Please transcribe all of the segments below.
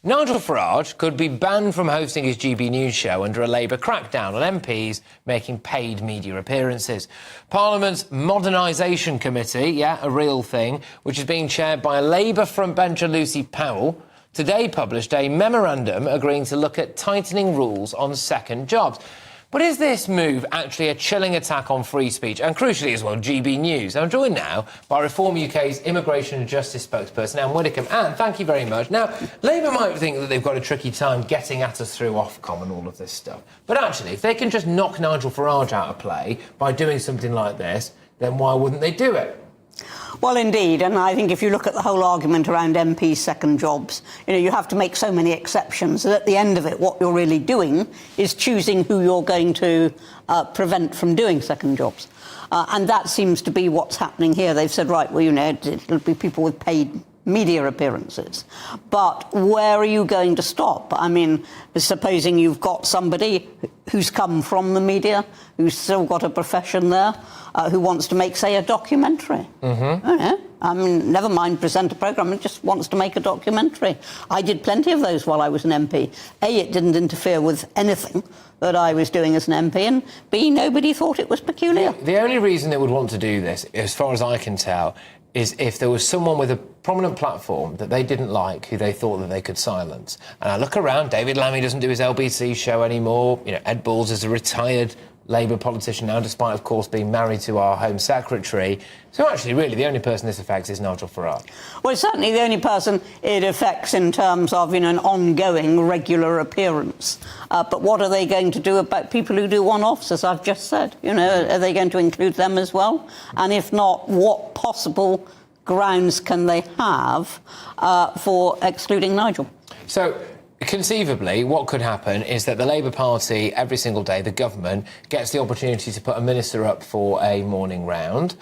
Nigel Farage could be banned from hosting his GB News show under a Labour crackdown on MPs making paid media appearances. Parliament's Modernisation Committee, a real thing, which is being chaired by a Labour frontbencher Lucy Powell, today published a memorandum agreeing to look at tightening rules on second jobs. But is this move actually a chilling attack on free speech and, crucially as well, GB News? I'm joined now by Reform UK's Immigration and Justice spokesperson, Anne Widdecombe. Anne, thank you very much. Now, Labour might think that they've got a tricky time getting at us through Ofcom and all of this stuff. But actually, if they can just knock Nigel Farage out of play by doing something like this, then why wouldn't they do it? Well, indeed, and I think if you look at the whole argument around MPs' second jobs, you have to make so many exceptions that at the end of it, what you're really doing is choosing who you're going to prevent from doing second jobs. And that seems to be what's happening here. They've said, right, well, it'll be people with paid media appearances. But where are you going to stop? I mean, supposing you've got somebody who's come from the media, who's still got a profession there, who wants to make, say, a documentary. I mean, never mind present a programme, just wants to make a documentary. I did plenty of those while I was an MP. A, it didn't interfere with anything that I was doing as an MP, and B, nobody thought it was peculiar. The only reason they would want to do this, as far as I can tell, is if there was someone with a prominent platform that they didn't like, who they thought that they could silence. And I look around, David Lammy doesn't do his LBC show anymore. Ed Balls is a retired Labour politician now, despite, of course, being married to our Home Secretary. So actually, really, the only person this affects is Nigel Farage. Well, it's certainly the only person it affects in terms of, an ongoing, regular appearance. But what are they going to do about people who do one-offs, as I've just said? Are they going to include them as well? And if not, what possible grounds can they have for excluding Nigel? So, conceivably, what could happen is that the Labour Party, every single day, the government, gets the opportunity to put a minister up for a morning round.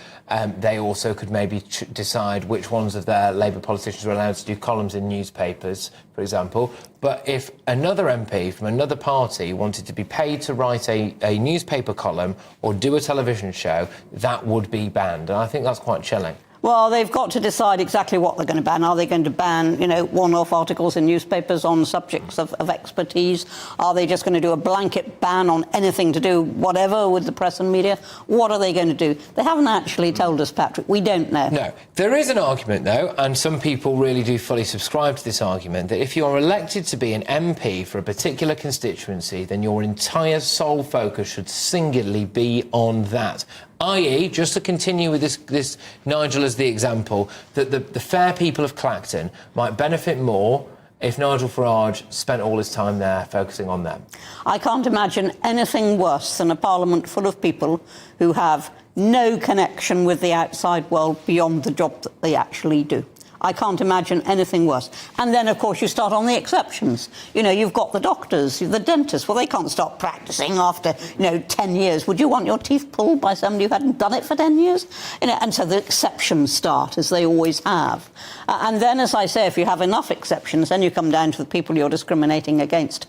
They also could maybe decide which ones of their Labour politicians are allowed to do columns in newspapers, for example. But if another MP from another party wanted to be paid to write a newspaper column or do a television show, that would be banned. And I think that's quite chilling. Well, they've got to decide exactly what they're going to ban. Are they going to ban, one-off articles in newspapers on subjects of expertise? Are they just going to do a blanket ban on anything to do whatever with the press and media? What are they going to do? They haven't actually told us, Patrick. We don't know. No. There is an argument, though, and some people really do fully subscribe to this argument, that if you're elected to be an MP for a particular constituency, then your entire sole focus should singularly be on that. I.e., just to continue with this Nigel as the example, that the fair people of Clacton might benefit more if Nigel Farage spent all his time there focusing on them. I can't imagine anything worse than a parliament full of people who have no connection with the outside world beyond the job that they actually do. I can't imagine anything worse. And then, of course, you start on the exceptions. You've got the doctors, the dentists. Well, they can't stop practising after, 10 years. Would you want your teeth pulled by somebody who hadn't done it for 10 years? And so the exceptions start, as they always have. And then, as I say, if you have enough exceptions, then you come down to the people you're discriminating against.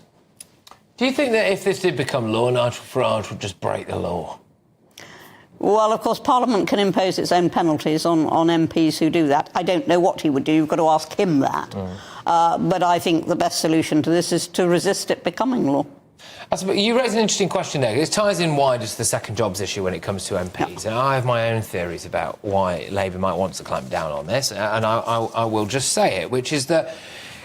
Do you think that if this did become law, Nigel Farage would just break the law? Well, of course, Parliament can impose its own penalties on MPs who do that. I don't know what he would do. You've got to ask him that. But I think the best solution to this is to resist it becoming law. You raised an interesting question there. It ties in wider to the second jobs issue when it comes to MPs. And I have my own theories about why Labour might want to clamp down on this. And I will just say it, which is that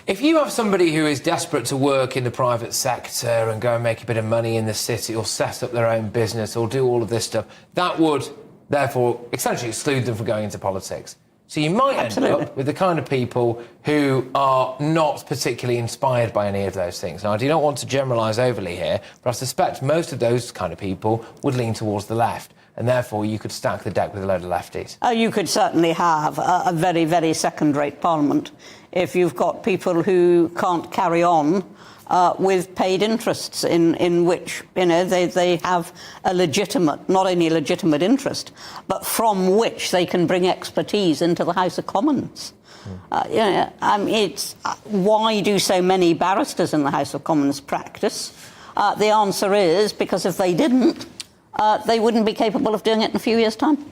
if you have somebody who is desperate to work in the private sector and go and make a bit of money in the city or set up their own business or do all of this stuff, that would, therefore, essentially exclude them from going into politics. So you might end up with the kind of people who are not particularly inspired by any of those things. Now, I do not want to generalise overly here, but I suspect most of those kind of people would lean towards the left. And therefore, you could stack the deck with a load of lefties. Oh, you could certainly have a very, very second-rate parliament if you've got people who can't carry on with paid interests in which, they have a legitimate, not only a legitimate interest, but from which they can bring expertise into the House of Commons. It's why do so many barristers in the House of Commons practice? The answer is because if they didn't, they wouldn't be capable of doing it in a few years' time.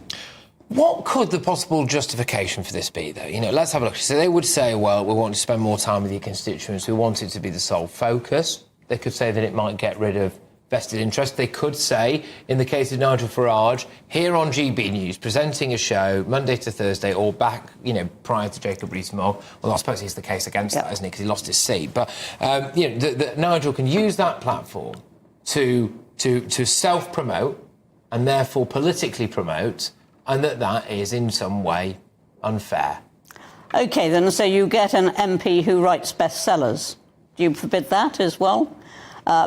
What could the possible justification for this be, though? You know, let's have a look. So they would say, well, we want to spend more time with your constituents. We want it to be the sole focus. They could say that it might get rid of vested interest. They could say, in the case of Nigel Farage, here on GB News, presenting a show Monday to Thursday or back, you know, prior to Jacob Rees-Mogg. Well, I suppose he's the case against that, isn't he, because he lost his seat. But, you know, Nigel can use that platform to self-promote and therefore politically promote, and that is in some way unfair. OK, then, so you get an MP who writes bestsellers. Do you forbid that as well?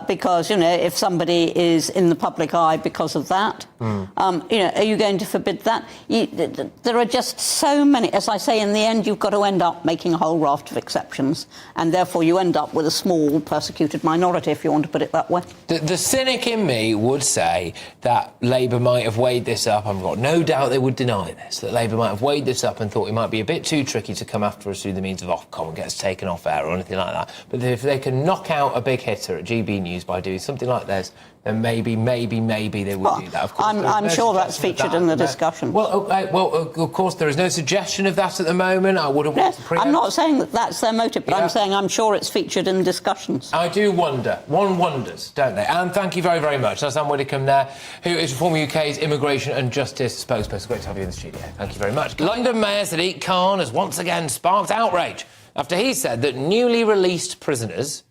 Because, you know, if somebody is in the public eye because of that, you know, are you going to forbid that? There are just so many. As I say, in the end, you've got to end up making a whole raft of exceptions, and therefore you end up with a small persecuted minority, if you want to put it that way. The cynic in me would say that Labour might have weighed this up. I've got no doubt they would deny this, that Labour might have weighed this up and thought it might be a bit too tricky to come after us through the means of Ofcom and get us taken off air or anything like that. But if they can knock out a big hitter at GB News by doing something like this, then maybe they would do that. Of course, I'm sure that's featured in the discussion. Well, of course, there is no suggestion of that at the moment. I wouldn't want to preempt. I'm not saying that that's their motive, but I'm saying I'm sure it's featured in discussions. I do wonder. One wonders, don't they? And thank you very, very much. That's Anne Widdecombe there, who is Reform UK's Immigration and Justice spokesperson. Great to have you in the studio. Thank you very much. London Mayor Sadiq Khan has once again sparked outrage after he said that newly released prisoners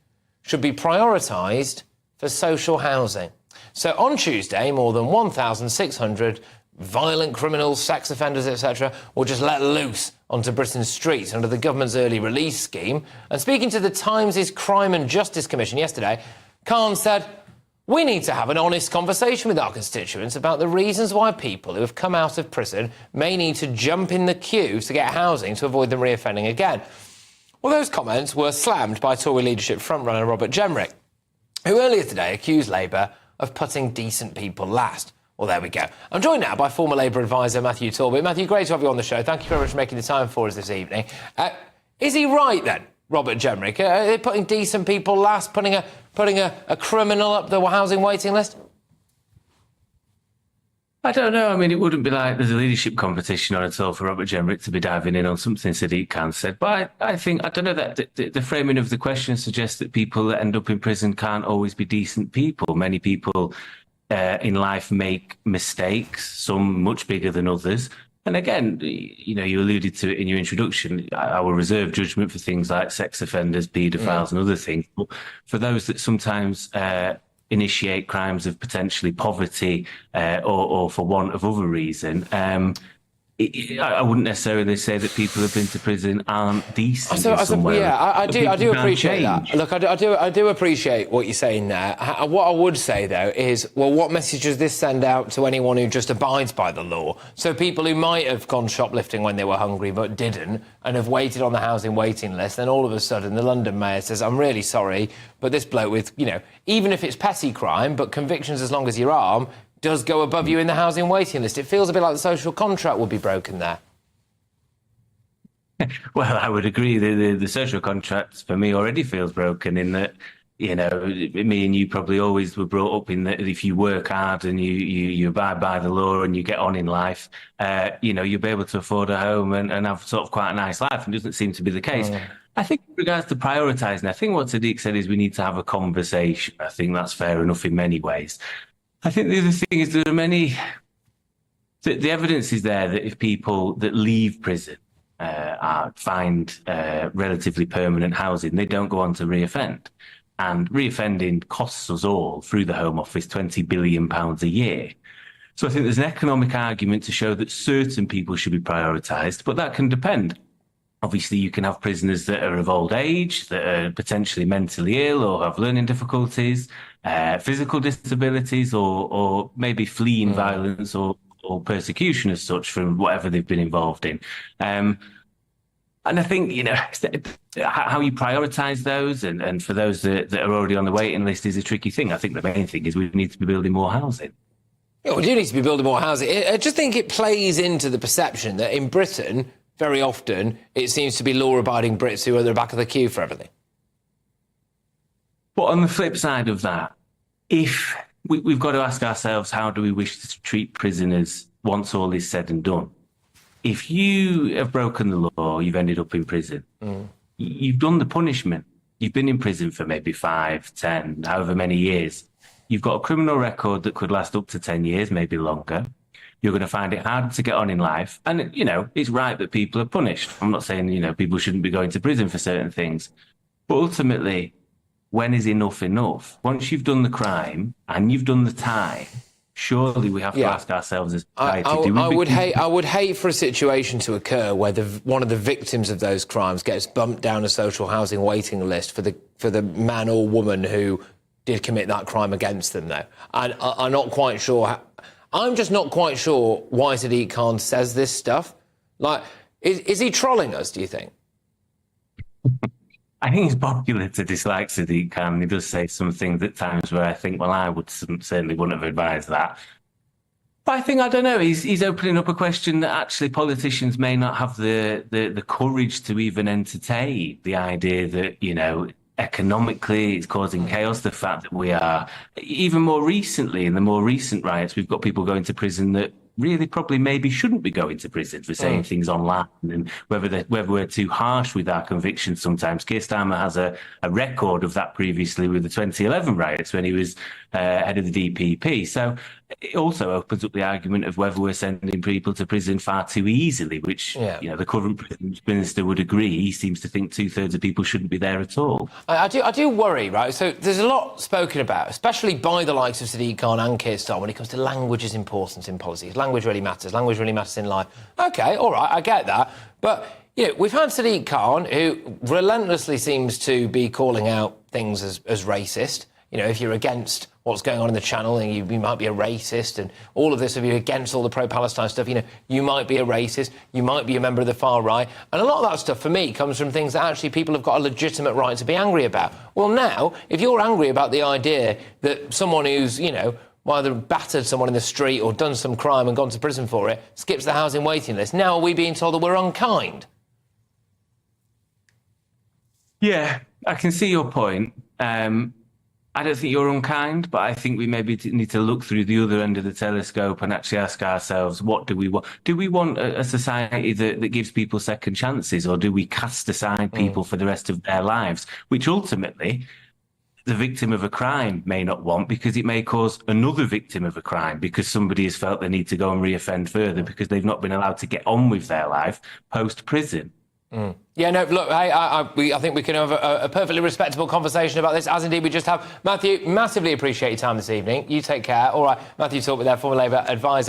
should be prioritised for social housing. So on Tuesday, more than 1,600 violent criminals, sex offenders, etc., were just let loose onto Britain's streets under the government's early release scheme. And speaking to the Times' Crime and Justice Commission yesterday, Khan said, "We need to have an honest conversation with our constituents about the reasons why people who have come out of prison may need to jump in the queue to get housing to avoid them reoffending again." Well, those comments were slammed by Tory leadership frontrunner Robert Jenrick, who earlier today accused Labour of putting decent people last. Well, there we go. I'm joined now by former Labour advisor Matthew Talbot. Matthew, great to have you on the show. Thank you very much for making the time for us this evening. Is he right, then, Robert Jenrick? Are they putting decent people last, putting a criminal up the housing waiting list? I don't know. I mean, it wouldn't be like there's a leadership competition on at all for Robert Jenrick to be diving in on something Sadiq Khan said. But I think, I don't know, that the framing of the question suggests that people that end up in prison can't always be decent people. Many people in life make mistakes, some much bigger than others. And again, you know, you alluded to it in your introduction, I will reserve judgment for things like sex offenders, paedophiles and other things. But for those that sometimes initiate crimes of potentially poverty or for want of other reason, I wouldn't necessarily say that people who've been to prison aren't decent. I do appreciate that. Look, I do appreciate what you're saying there. What I would say, though, is, well, what message does this send out to anyone who just abides by the law? So people who might have gone shoplifting when they were hungry but didn't and have waited on the housing waiting list, then all of a sudden the London mayor says, "I'm really sorry, but this bloke with, you know, even if it's petty crime, but convictions as long as your arm, does go above you in the housing waiting list." It feels a bit like the social contract would be broken there. Well, I would agree. The social contract for me already feels broken in that, you know, me and you probably always were brought up in that if you work hard and you abide by the law and you get on in life, you know, you'll be able to afford a home and have sort of quite a nice life, and it doesn't seem to be the case. I think with regards to prioritising, I think what Sadiq said is we need to have a conversation. I think that's fair enough in many ways. I think the other thing is there are many... The evidence is there that if people that leave prison find relatively permanent housing, they don't go on to reoffend. And reoffending costs us all, through the Home Office, £20 billion a year. So I think there's an economic argument to show that certain people should be prioritised, but that can depend. Obviously, you can have prisoners that are of old age, that are potentially mentally ill or have learning difficulties, physical disabilities, or maybe fleeing violence or persecution as such from whatever they've been involved in. And I think, you know, how you prioritise those and for those that are already on the waiting list is a tricky thing. I think the main thing is we need to be building more housing. Yeah, we do need to be building more housing. I just think it plays into the perception that in Britain, very often, it seems to be law-abiding Brits who are at the back of the queue for everything. But on the flip side of that, if we've got to ask ourselves, how do we wish to treat prisoners once all is said and done? if you have broken the law, you've ended up in prison. You've done the punishment. You've been in prison for maybe 5, 10, however many years. You've got a criminal record that could last up to 10 years, maybe longer. You're going to find it hard to get on in life. And, it's right that people are punished. I'm not saying, people shouldn't be going to prison for certain things. But ultimately, when is enough enough? Once you've done the crime and you've done the time, surely we have to ask ourselves as society, I would hate for a situation to occur where one of the victims of those crimes gets bumped down a social housing waiting list for the man or woman who did commit that crime against them, though. And I'm not quite sure. I'm just not quite sure why Sadiq Khan says this stuff. Like, is he trolling us, do you think? I think it's popular to dislike Sadiq Khan. He does say some things at times where I think, well, I certainly wouldn't have advised that. But I don't know, he's opening up a question that actually politicians may not have the courage to even entertain. The idea that, economically it's causing chaos. The fact that we are, even more recently, in the more recent riots, we've got people going to prison that really probably maybe shouldn't be going to prison for saying things online, and whether we're too harsh with our convictions sometimes. Keir Starmer has a record of that previously with the 2011 riots when he was head of the DPP. So it also opens up the argument of whether we're sending people to prison far too easily, which the current prison minister would agree. He seems to think 2/3 of people shouldn't be there at all. I do worry, right? So there's a lot spoken about, especially by the likes of Sadiq Khan and Keir Starmer, when it comes to language's importance in politics. Language really matters. Language really matters in life. OK, all right, I get that. But, we've had Sadiq Khan, who relentlessly seems to be calling out things as racist. If you're against what's going on in the Channel, then you might be a racist, and all of this, if you're against all the pro-Palestine stuff, you might be a racist, you might be a member of the far right. And a lot of that stuff, for me, comes from things that actually people have got a legitimate right to be angry about. Well, now, if you're angry about the idea that someone who's, either battered someone in the street or done some crime and gone to prison for it, skips the housing waiting list, now are we being told that we're unkind? Yeah, I can see your point. I don't think you're unkind, but I think we maybe need to look through the other end of the telescope and actually ask ourselves, what do we want? Do we want a society that gives people second chances, or do we cast aside people for the rest of their lives, which ultimately the victim of a crime may not want, because it may cause another victim of a crime because somebody has felt they need to go and reoffend further because they've not been allowed to get on with their life post-prison. Yeah, no, look, I think we can have a perfectly respectable conversation about this, as indeed we just have. Matthew, massively appreciate your time this evening. You take care. All right, Matthew Talk with our former Labour advisor.